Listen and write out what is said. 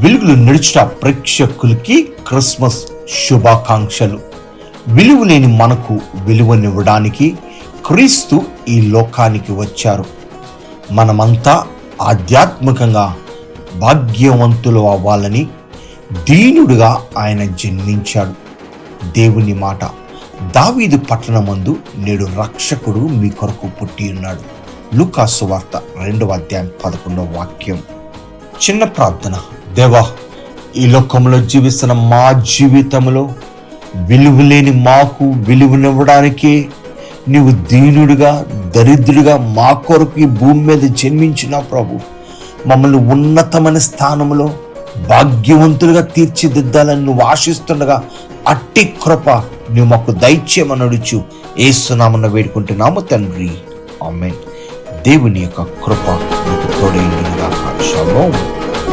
వెలుగులు నడిచిన ప్రేక్షకులకి క్రిస్మస్ శుభాకాంక్షలు. విలువ లేని మనకు విలువనివ్వడానికి క్రీస్తు ఈ లోకానికి వచ్చారు. మనమంతా ఆధ్యాత్మికంగా భాగ్యవంతులు అవ్వాలని దీనుడుగా ఆయన జన్మించాడు. దేవుని మాట, దావీదు పట్టణమందు నేడు రక్షకుడు మీ కొరకు పుట్టి ఉన్నాడు. లూకా సువార్త 2వ అధ్యాయం 11వ వాక్యం. చిన్న ప్రార్థన. దేవా, ఈ లోకంలో జీవిస్తున్న మా జీవితంలో విలువలేని మాకు విలువనివ్వడానికే నీవు దీనుడిగా దరిద్రుడిగా మా కొరకు ఈ భూమి మీద జన్మించిన ప్రభు, మమ్మల్ని ఉన్నతమైన స్థానంలో భాగ్యవంతులుగా తీర్చిదిద్దాలని నువ్వు ఆశిస్తుండగా అట్టి కృప నువ్వు మాకు దయచేయమని అడుచు యేసునామమున వేడుకుంటున్నాము తండ్రి, ఆమేన్. దేవుని యొక్క కృప తోడైండును గాక. షలోమ్.